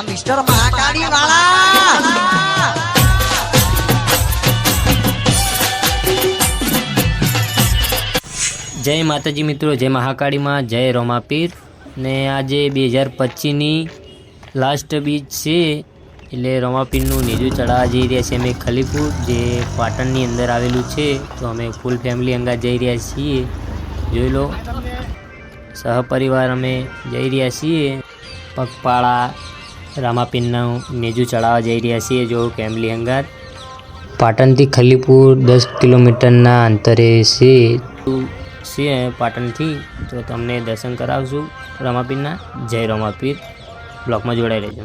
Mister Mahakali વાળા જય માતાજી મિત્રો, જય મહાકાળીમાં, જય રોમાપીર ને આજે 2025ની લાસ્ટ બીચ છે એટલે રોમાપીરનું નીજું ચડાવવા જઈ રહ્યા છીએ અમે ખલીપુર, જે પાટણની અંદર આવેલું છે। તો અમે ફૂલ ફેમિલી અંગા જઈ રહ્યા છીએ, જોઈ લો સહપરિવાર અમે જઈ રહ્યા છીએ। પગપાળા રામાપીરનું નીજું ચડાવવા જઈ રહ્યા છીએ જો ફેમિલી અંગાત। પાટણથી ખલીપુર 10 કિલોમીટરના અંતરે છે પાટણથી। તો તમને દર્શન કરાવશું રામાપીરના। જય રામાપીર, બ્લોગમાં જોડાઈ રહેજો।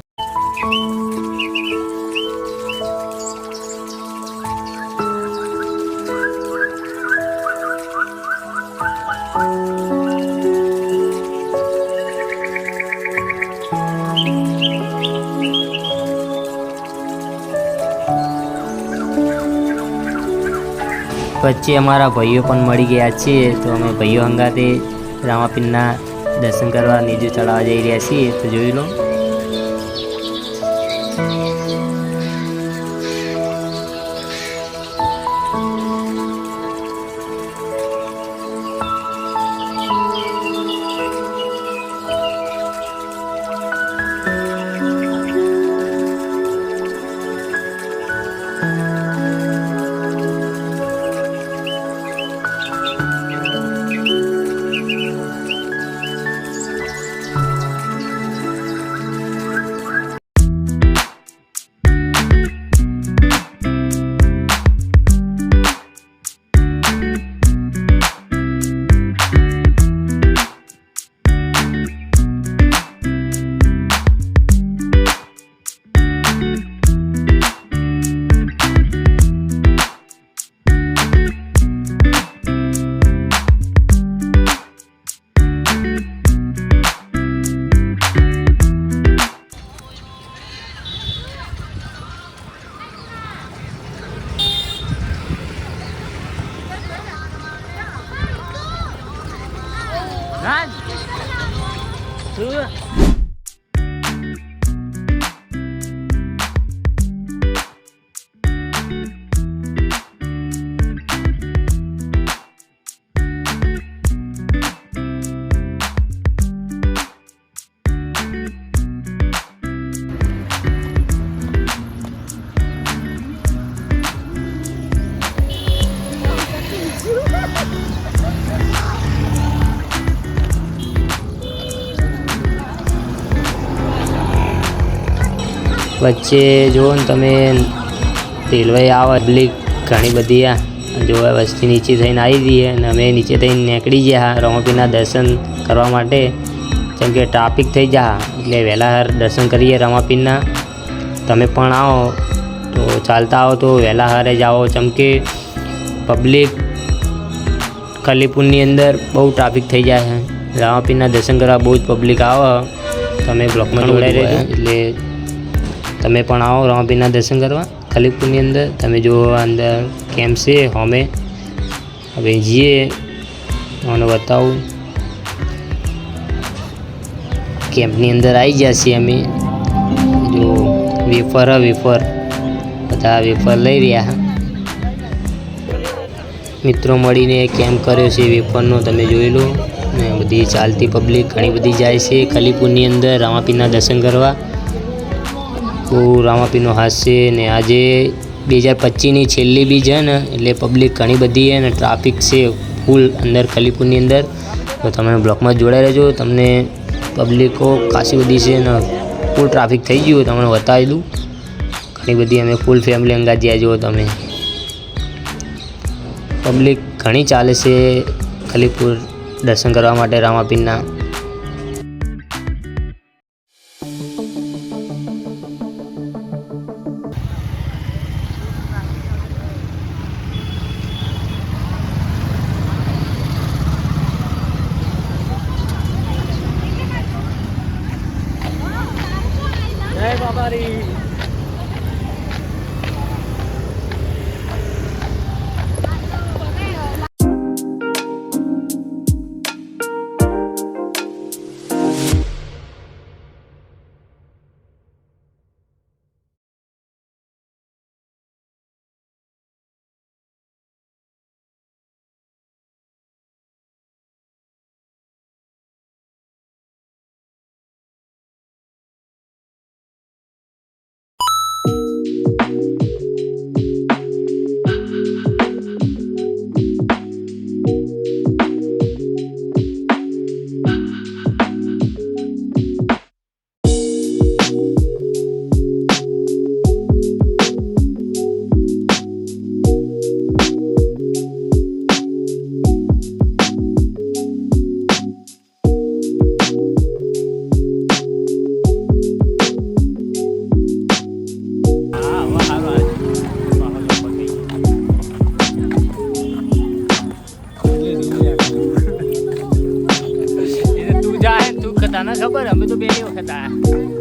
વચ્ચે અમારા ભાઈઓ પણ મળી ગયા છે, તો અમે ભાઈઓ હંગાતે રામાપીરના દર્શન કરવા નીચે ચડાવવા જઈ રહ્યા છીએ, તો જોઈ લો। વચ્ચે જુઓ ને તમે રેલવે આવે પબ્લિક ઘણી બધી આ જો વસ્તી નીચે થઈને આવી જઈએ અને અમે નીચે થઈને નીકળી ગયા રામાપીરના દર્શન કરવા માટે, કેમ કે ટ્રાફિક થઈ જા એટલે વહેલા દર્શન કરીએ રામાપીરના। તમે પણ આવો તો ચાલતા આવો તો વહેલા હારે જ આવો, કેમ કે પબ્લિક ખલીપુરની અંદર બહુ ટ્રાફિક થઈ જાય છે। રામાપીરના દર્શન કરવા બહુ જ પબ્લિક આવે, તમે બ્લોકમાં જોડાઈ રહેજો એટલે તમે પણ આવો રામાપીરના દર્શન કરવા ખલીપુરની અંદર। તમે જો અંદર કેમ્પ છે હોમે, હવે જઈએ મને બતાવું। કેમ્પની અંદર આવી ગયા છીએ અમે, જો વેફર બધા વેફર લઈ રહ્યા મિત્રો મળીને કેમ્પ કર્યો છે વેફરનો, તમે જોઈ લો ને બધી ચાલતી પબ્લિક ઘણી બધી જાય છે ખલીપુરની અંદર રામાપીરના દર્શન કરવા। બહુ રામાપીરનો હાથ છે ને આજે 2025ની છેલ્લી બીજ છે ને એટલે પબ્લિક ઘણી બધી છે ને ટ્રાફિક છે ફૂલ અંદર ખલીપુરની અંદર। તો તમે બ્લોકમાં જોડાઈ રહેજો, તમને પબ્લિકો ખાસી બધી છે ને ફૂલ ટ્રાફિક થઈ ગયું તમને બતાવી દઉં। ઘણી બધી અમે ફૂલ ફેમિલી અંગાત જ્યાં જુઓ તમે પબ્લિક ઘણી ચાલે છે ખલીપુર દર્શન કરવા માટે રામાપીરના। જય બાબારી।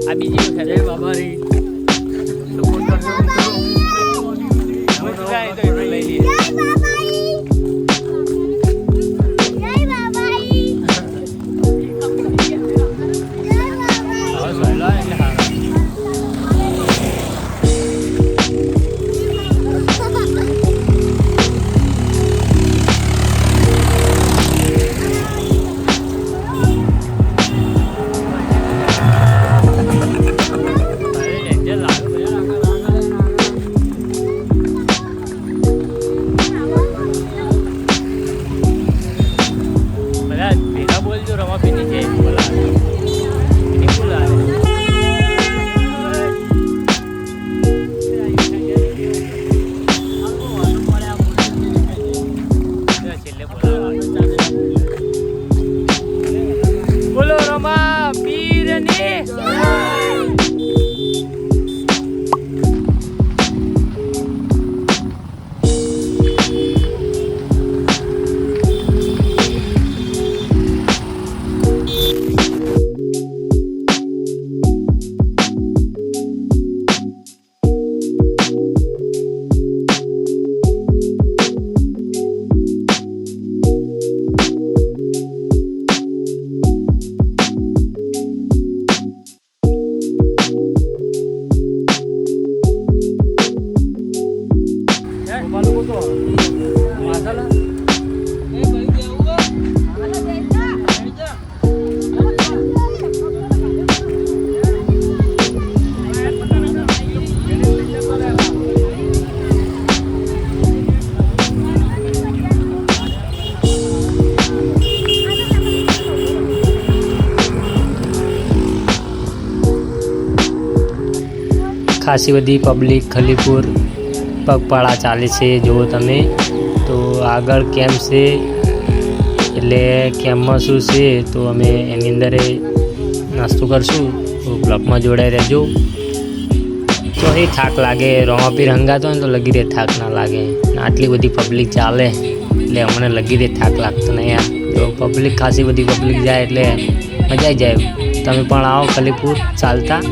આ બીજી વખત જય બાબા રે સપોર્ટ કરજો મિત્રો જાય તો એટલું લઈ લઈએ ખાસી બધી પબ્લિક ખલીપુર પગપાળા ચાલે છે જુઓ તમે તો આગળ કેમ્પ છે એટલે કેમ્પમાં શું છે તો અમે એની અંદર નાસ્તો કરશું તો બ્લોકમાં જોડાઈ રહેજો તો એ થાક લાગે રોમાપીર હંગાતો હોય ને તો લગી રહે થાક ના લાગે આટલી બધી પબ્લિક ચાલે એટલે અમને લગી રહે થાક લાગતો નહીં યાર તો પબ્લિક ખાસી બધી પબ્લિક જાય એટલે મજા આવી જાય તમે પણ આવો ખલીપુર ચાલતા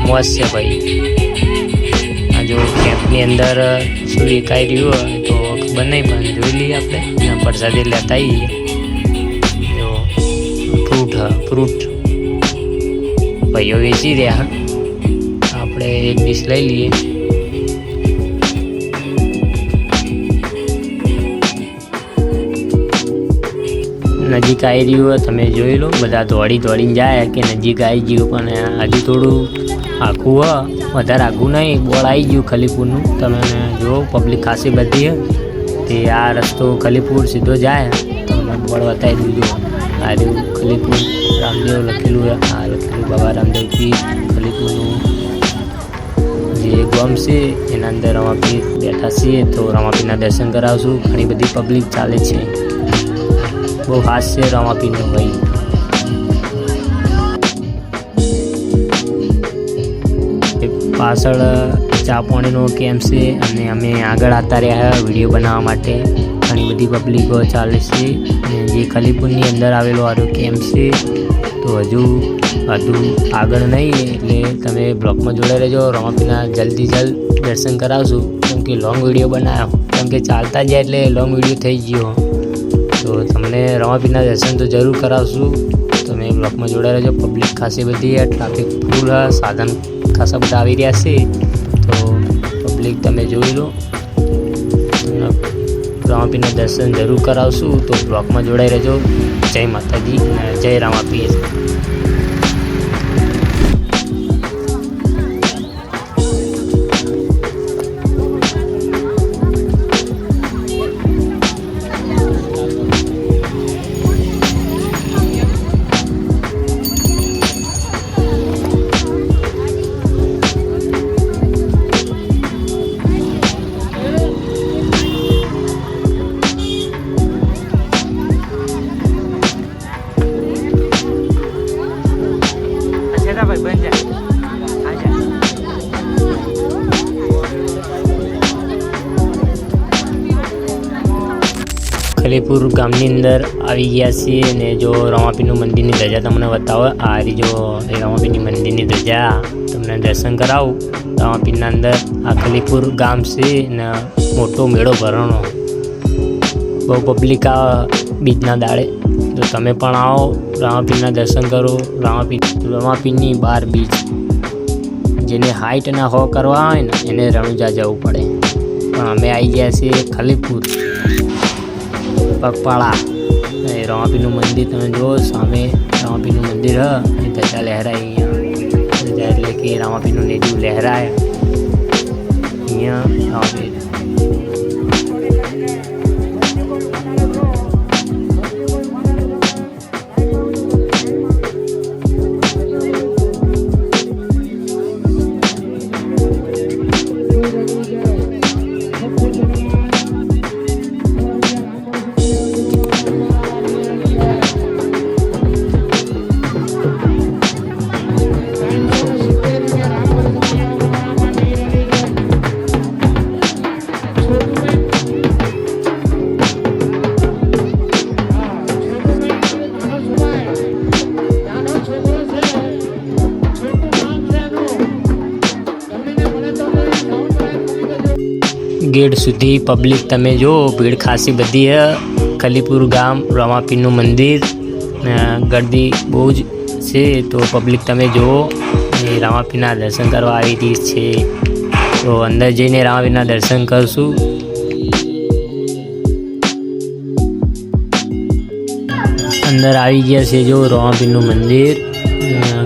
મોજ છે ભાઈ આ જો કેમ્પની અંદર શું દેખાઈ રહ્યું હોય તો ખબર નહીં પણ જોઈ લઈએ આપણે એના પ્રસાદી લેતા આવીએ જો ફ્રૂટ ભાઈઓ વેચી રહ્યા આપણે એક ડીશ લઈ લઈએ નજીક આવી રહ્યું હોય તમે જોઈ લો બધા દોડીને જાય કે નજીક આવી ગયું પણ હજુ થોડું આખું વધારે આખું નહીં બોળ આવી ગયું ખલીપુરનું તમે જુઓ પબ્લિક ખાસી બધી તે આ રસ્તો ખલીપુર સીધો જાય તમને બોળ બતાવી દીધું આ રહ્યું ખલીપુર રામદેવ લખેલું આ લખેલું બાબા રામદેવ પીર ખલીપુરનું જે ગામ છે એના અંદર રમાપીર બેઠા છીએ તો રમાપીરના દર્શન કરાવશું ઘણી બધી પબ્લિક ચાલે છે બહુ ખાસ છે રમાપીરનું ભાઈ પાછળ ચા પાણીનો કેમ્પ છે અને અમે આગળ આવતા રહ્યા વિડીયો બનાવવા માટે ઘણી બધી પબ્લિકો ચાલે છે અને જે ખલીપુરની અંદર આવેલો આરો કેમ્પ છે તો હજુ આગળ નહીં એટલે તમે બ્લોગમાં જોડાઈ રહેજો રમાપીરના જલ્દી દર્શન કરાવશું કેમ કે લોંગ વિડીયો બનાવ્યો કેમ કે ચાલતા જાય એટલે લોંગ વિડીયો થઈ ગયો તો તમને રમાપીરના દર્શન તો જરૂર કરાવશું તમે બ્લોગમાં જોડાઈ રહેજો પબ્લિક ખાસી બધી ટ્રાફિક ફૂલ સાધન ખાસા બધા આવી રહ્યા છે તો પબ્લિક તમે જોઈ લો રામાપીરના દર્શન જરૂર કરાવશું તો બ્લોગમાં જોડાઈ રહેજો જય માતાજી અને જય રામાપીર ખલીપુર ગામની અંદર આવી ગયા છીએ અને જો રમાપીરનું મંદિરની ધજા તમને બતાવો. આ રહી જો એ રમાપીરની મંદિરની ધજા તમને દર્શન કરાવું. રમાપીરના અંદર આ ખલીપુર ગામ છે ને મોટો મેળો ભરવાનો, બહુ પબ્લિક આવે બીજના દાડે. તો તમે પણ આવો, રમાપીરના દર્શન કરો. રમાપીરની 12 બીજ, જેને હાઈટ ના હો કરવા હોય ને એને રણુજા જવું પડે, પણ અમે આવી ગયા છીએ ખલીપુર પગપાળા. એ રમાપીરનું મંદિર તમે જુઓ સામે, રમાપીરનું મંદિર હ એ ધજા લહેરાય અહીંયા. ધજા એટલે કે રમાપીરનું નેજું લહેરાય અહીંયા રમાપીર. ગેટ સુધી પબ્લિક તમે જો ભીડ ખાસી બધી હે. ખલીપુર ગામ, રમાપીરનું મંદિર, ગરદી બહુ જ છે. તો પબ્લિક તમે જુઓ એ રમાપીરના દર્શન કરવા આવી રહી છે. તો અંદર જઈને રમાપીરના દર્શન કરશું. અંદર આવી ગયા છે જો રમાપીરનું મંદિર.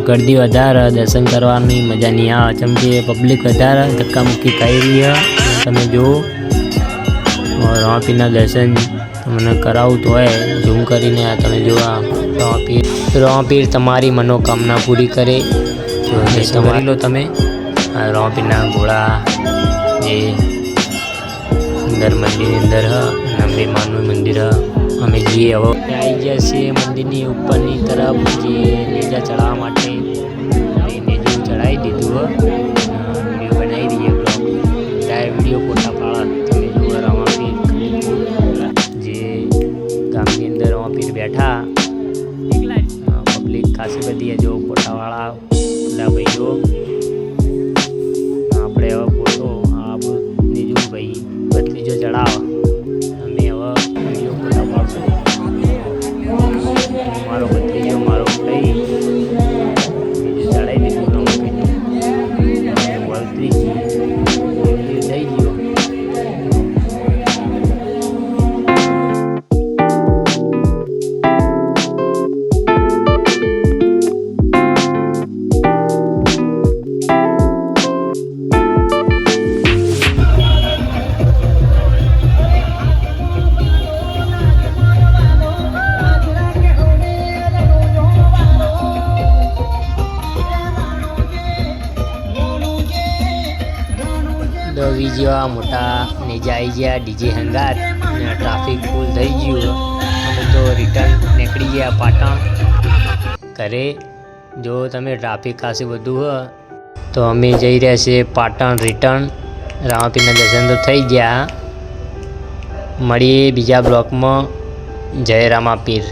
ગરદી વધારે, દર્શન કરવાની મજા નહીં આવે, કેમ કે પબ્લિક વધારે ધક્કામુક્કી થઈ રહી છે. તમે જુઓ રમાપીરના દર્શન તમને કરાવું તો હોય ઝૂમ કરીને. આ તમે જુઓ રમાપીર તમારી મનોકામના પૂરી કરે. તો દર્શન કરી લો તમે. આ રમાપીરના ઘોડા જે અંદર મંદિરની અંદર અંબે માનું મંદિર. અમે જઈએ હવે આવી ગયા છીએ મંદિરની ઉપરની તરફ, જે નેજા ચડાવવા માટે. નેજું ચડાવી દીધું, વિડીયો બનાવી દઈએ. વિડીયો ફોટા પાડે. તમે જુઓ રમાપીર જે ગામની અંદર રમાપીર બેઠા, પબ્લિક ખાસી બધી જો ફોટાવાળા પેલા ભાઈઓ. આપણે હવે ફોટો આ બીજું ભાઈ ભત્રીજો ચડાવે. અમે હવે વિડીયો ફોટા પાડશું. મારો ભત્રીજો મારો ભાઈ બીજું ચડાવી દીધું રમાપીરનું વળતરી થઈ ગયો. દવી જેવા મોટા નેજા આવી ગયા ડીજે હંગાત, અને ટ્રાફિક ફૂલ થઈ ગયું. અમે તો રિટર્ન નીકળી ગયા પાટણ ઘરે. જો તમે ટ્રાફિક ખાસી બધું હોય તો અમે જઈ રહ્યા છીએ પાટણ રિટર્ન. રમાપીરના દર્શન તો થઈ ગયા. મળીએ બીજા બ્લોકમાં. જય રમાપીર.